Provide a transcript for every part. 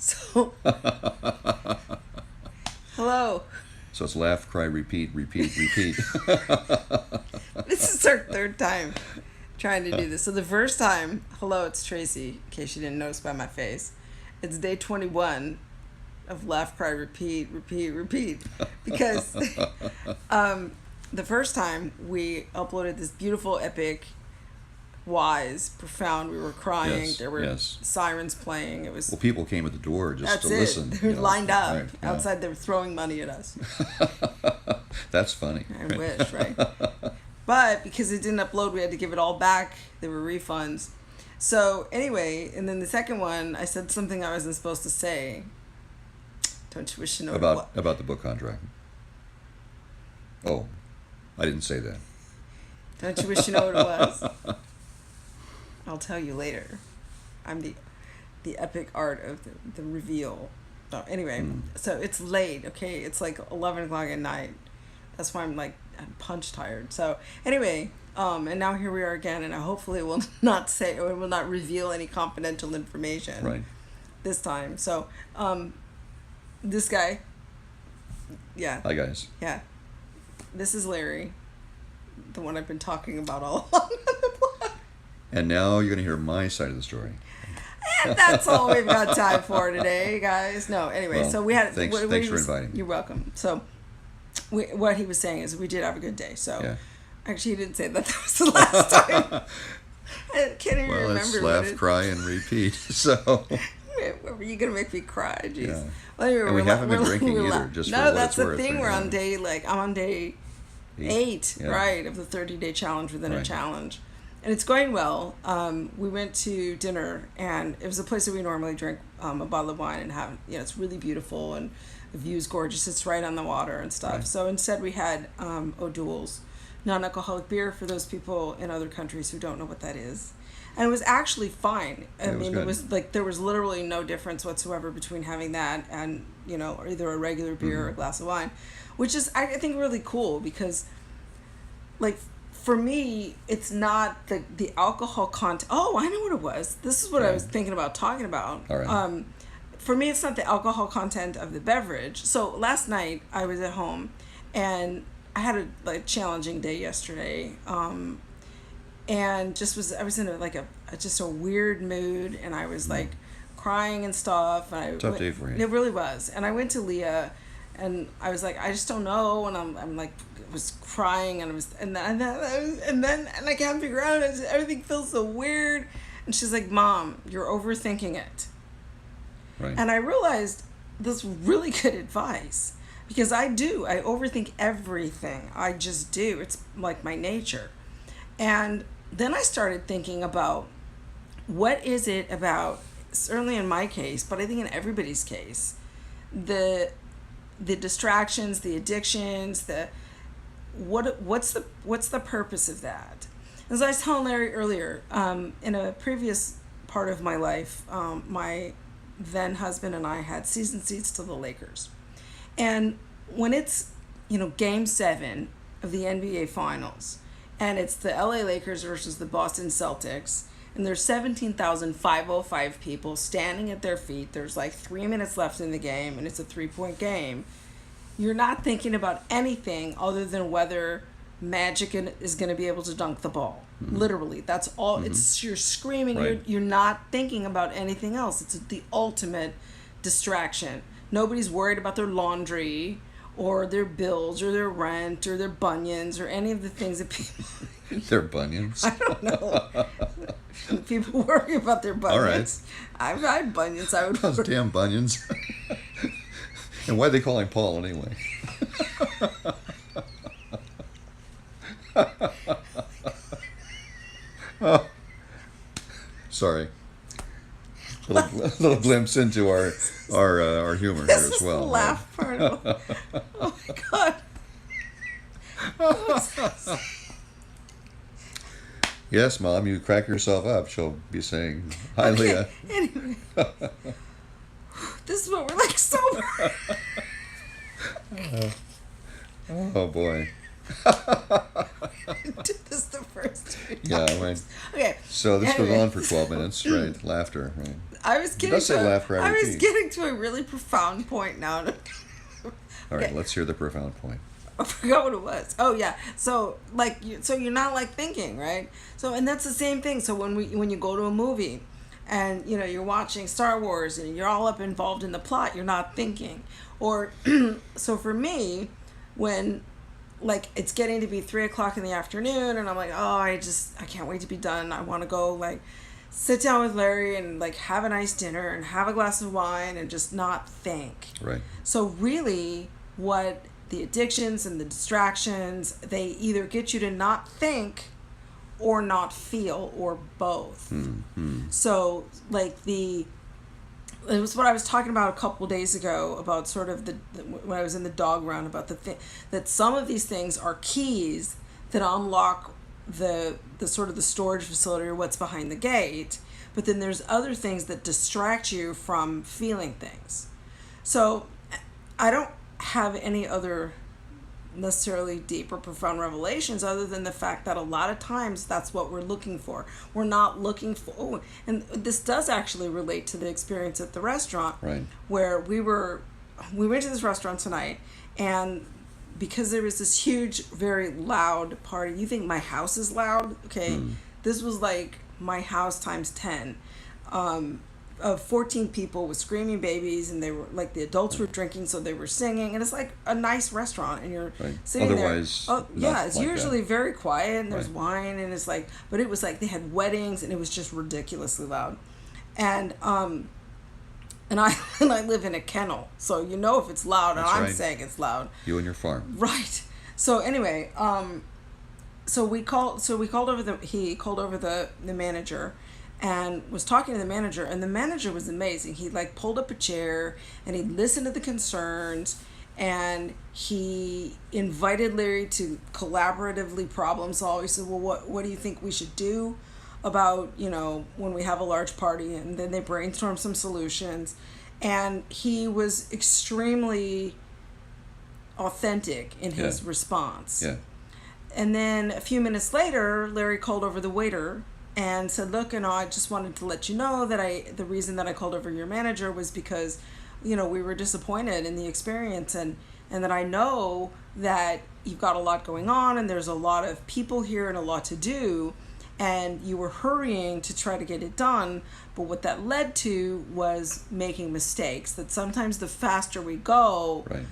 So, hello. So it's laugh, cry, repeat, repeat, repeat. This is our third time trying to do this. So the first time, hello, it's Traci, in case you didn't notice by my face. It's day 21 of laugh, cry, repeat, repeat, repeat. Because the first time we uploaded this beautiful, epic, wise, profound, we were crying, Yes, there were yes. sirens playing. It was Well, people came at the door just That's to it. listen. They were lined up Right, yeah. outside. They were throwing money at us. That's funny. I wish, right? But because it didn't upload, we had to give it all back. There were refunds. So anyway, and then the second one, I said something I wasn't supposed to say. Don't you wish you know About the book contract. Oh, I didn't say that. Don't you wish you know what it was? I'll tell you later. I'm the epic art of the reveal. So anyway, So it's late, okay? It's like 11 o'clock at night. That's why I'm punch tired. So anyway, and now here we are again, and I hopefully will not say, or will not reveal any confidential information. Right. This time. So, this guy, yeah. Hi, guys. Yeah. This is Larry, the one I've been talking about all along. And now you're going to hear my side of the story. And that's all we've got time for today, guys. No, anyway, Well, so we had... thanks for inviting me. You're welcome. So, what he was saying is we did have a good day. So, Yeah. actually, he didn't say that. That was the last time. I can't even Well, remember. it's laugh, cry, and repeat. So... Were you gonna make me cry? Jeez. Yeah. Well, anyway, And we haven't been drinking either, just for no, what that's it's the worth. thing. Right? We're on day I'm on day 8, Yeah. right, of the 30-day challenge within a Right. challenge, and it's going well. We went to dinner, and it was a place that we normally drink a bottle of wine and have. It's really beautiful and the view's gorgeous. It's right on the water and stuff. Right. So instead, we had O'Doul's non-alcoholic beer for those people in other countries who don't know what that is. And it was actually fine. I mean, it was there was literally no difference whatsoever between having that and, or either a regular beer or a glass of wine, which is, I think, really cool because, for me, it's not the alcohol content. Oh, I know what it was. This is what I was thinking about talking about. All right. For me, it's not the alcohol content of the beverage. So last night I was at home and I had a challenging day yesterday. And I was in just a weird mood, and I was crying and stuff. And Tough day for you. It really was. And I went to Leah, and I was like, I just don't know. And I'm was crying, and and I can't figure out. Everything feels so weird. And she's like, Mom, you're overthinking it. Right. And I realized this really good advice because I overthink everything. I just do. It's like my nature. And then I started thinking about what is it about, certainly in my case, but I think in everybody's case, the distractions, the addictions, what's the purpose of that? As I was telling Larry earlier, in a previous part of my life, my then husband and I had season seats to the Lakers. And when it's, game 7 of the NBA Finals, and it's the LA Lakers versus the Boston Celtics, and there's 17,505 people standing at their feet. There's 3 minutes left in the game, and it's a 3-point game. You're not thinking about anything other than whether Magic is going to be able to dunk the ball. Mm-hmm. Literally, that's all. Mm-hmm. You're screaming. Right. You're not thinking about anything else. It's the ultimate distraction. Nobody's worried about their laundry or their bills or their rent or their bunions or any of the things that people... Their bunions? I don't know. People worry about their bunions. All right. I've had bunions. I would Those damn bunions. And why they call him Paul anyway? Oh, sorry. Little glimpse into our humor here as well. This is the laugh part of it. Oh my God. Yes, Mom, you crack yourself up. She'll be saying, hi, Okay, Leah. Anyway. This is what we're sober. Oh, boy. did this the first two Yeah, times. right. Okay. So this goes Anyway. on for 12 minutes, right? Laughter, right? I was It getting does say laugh, cry, I was repeat. getting to a really profound point now. All right, Okay. let's hear the profound point. I forgot what it was. Oh yeah. So so you're not like thinking, right? So and that's the same thing. So when you go to a movie and you're watching Star Wars and you're all up involved in the plot, you're not thinking. Or so for me, when like it's getting to be 3 o'clock in the afternoon and I'm like, oh, I can't wait to be done. I want to go like sit down with Larry and like have a nice dinner and have a glass of wine and just not think. Right. So really what the addictions and the distractions, they either get you to not think or not feel or both. Mm-hmm. So like it was what I was talking about a couple days ago about sort of when I was in the dog run about that some of these things are keys that unlock the sort of the storage facility or what's behind the gate, but then there's other things that distract you from feeling things. So I don't have any other necessarily deep or profound revelations other than the fact that a lot of times that's what we're looking for. We're not looking for, and this does actually relate to the experience at the restaurant, Right. where we went to this restaurant tonight, and because there was this huge, very loud party. You think my house is loud? Okay. This was like my house times 10. Of 14 people with screaming babies, and they were like the adults were drinking, so they were singing, and it's like a nice restaurant, and you're Right. sitting Otherwise, there. Oh yeah, it's like usually that. very quiet, and there's Right. wine, and it's like, but it was like they had weddings, and it was just ridiculously loud, and and I and I live in a kennel, so if it's loud, and That's I'm right. saying it's loud. You and your farm. Right. So anyway, he called over the manager and was talking to the manager, and the manager was amazing. He like pulled up a chair and he listened to the concerns, and he invited Larry to collaboratively problem solve. He said, well, what do you think we should do about, when we have a large party? And then they brainstormed some solutions, and he was extremely authentic in his Yeah. response. Yeah. And then a few minutes later, Larry called over the waiter and said, look, I just wanted to let you know that the reason that I called over your manager was because, we were disappointed in the experience, and that I know that you've got a lot going on and there's a lot of people here and a lot to do, and you were hurrying to try to get it done, but what that led to was making mistakes, that sometimes the faster we go, Right.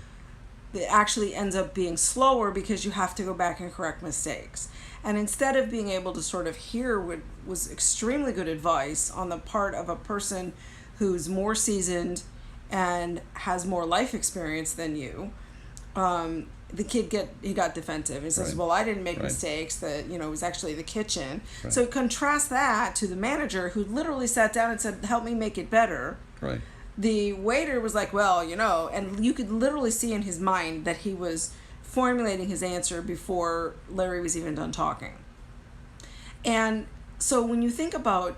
it actually ends up being slower because you have to go back and correct mistakes. And instead of being able to sort of hear what was extremely good advice on the part of a person who's more seasoned and has more life experience than you, the kid got defensive. He says, Right. well, I didn't make Right. mistakes, that it was actually the kitchen. Right. So contrast that to the manager who literally sat down and said, help me make it better. Right. The waiter was like, well, and you could literally see in his mind that he was formulating his answer before Larry was even done talking. And so when you think about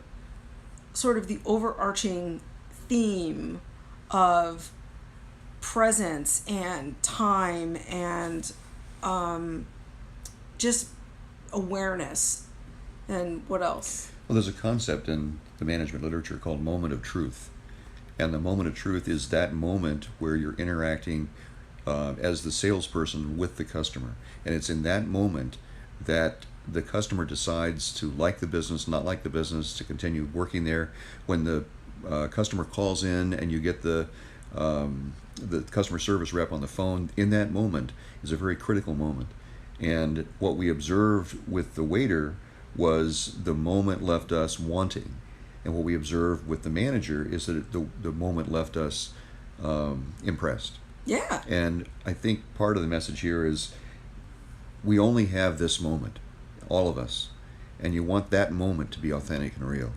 sort of the overarching theme of presence and time and just awareness, and what else? Well, there's a concept in the management literature called moment of truth. And the moment of truth is that moment where you're interacting as the salesperson with the customer. And it's in that moment that the customer decides to like the business, not like the business, to continue working there. When the customer calls in and you get the customer service rep on the phone, in that moment is a very critical moment. And what we observed with the waiter was the moment left us wanting. And what we observed with the manager is that the moment left us impressed. Yeah. And I think part of the message here is we only have this moment, all of us, and you want that moment to be authentic and real.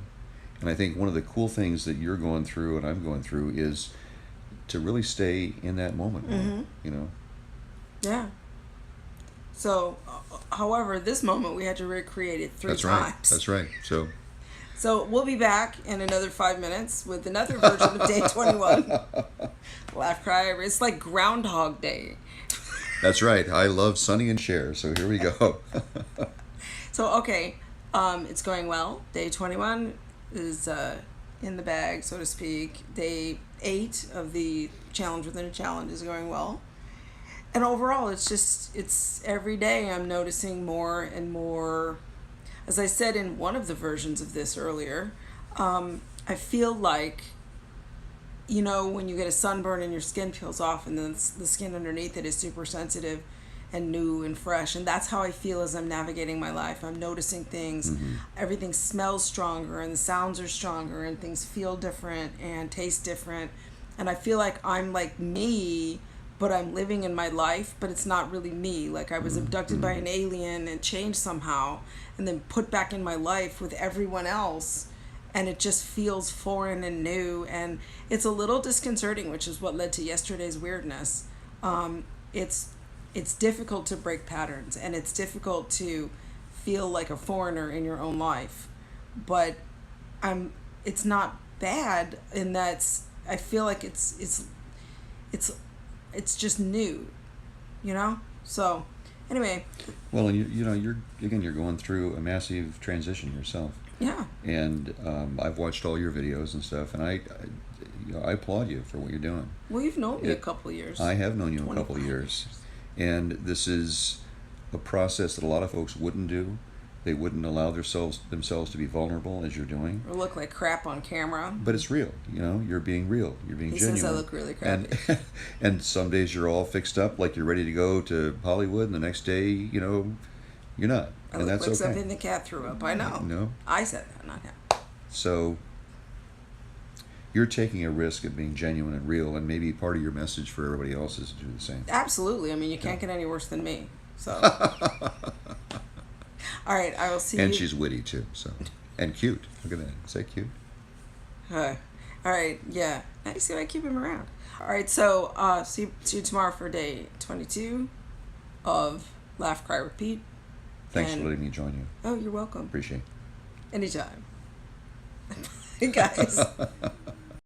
And I think one of the cool things that you're going through and I'm going through is to really stay in that moment, Yeah. So, however, this moment we had to recreate it three times. That's right. So we'll be back in another 5 minutes with another version of Day 21. Laugh, cry. It's like Groundhog Day. That's right. I love Sonny and Cher. So here we go. So, okay, it's going well. Day 21 is in the bag, so to speak. Day 8 of the challenge within a challenge is going well. And overall, it's every day I'm noticing more and more. As I said in one of the versions of this earlier, I feel like, when you get a sunburn and your skin peels off and then the skin underneath it is super sensitive and new and fresh. And that's how I feel as I'm navigating my life. I'm noticing things. Mm-hmm. Everything smells stronger and the sounds are stronger and things feel different and taste different. And I feel like I'm like me, but I'm living in my life, but it's not really me. Like I was abducted by an alien and changed somehow and then put back in my life with everyone else. And it just feels foreign and new, and it's a little disconcerting, which is what led to yesterday's weirdness. It's difficult to break patterns, and it's difficult to feel like a foreigner in your own life, but it's not bad in that I feel like it's just new, So anyway. Well, and you're going through a massive transition yourself. Yeah. And I've watched all your videos and stuff, and I applaud you for what you're doing. Well, you've known me a couple of years. I have known you a couple of years. And this is a process that a lot of folks wouldn't do. They wouldn't allow themselves to be vulnerable as you're doing. Or look like crap on camera. But it's real. You're being real. You're being genuine. He says I look really crappy. And some days you're all fixed up, like you're ready to go to Hollywood, and the next day, you're not. I and look that's like okay. something the cat threw up. I know. No. I said that, not him. So you're taking a risk of being genuine and real, and maybe part of your message for everybody else is to do the same. Absolutely. I mean, you can't get any worse than me. So. All right, I will see you. And she's witty too, so. And cute. Look at that. Is that cute? All right, yeah. Now you see why I keep him around. All right, so see you tomorrow for day 22 of Laugh, Cry, Repeat. Thanks for letting me join you. Oh, you're welcome. Appreciate it. Anytime. Guys.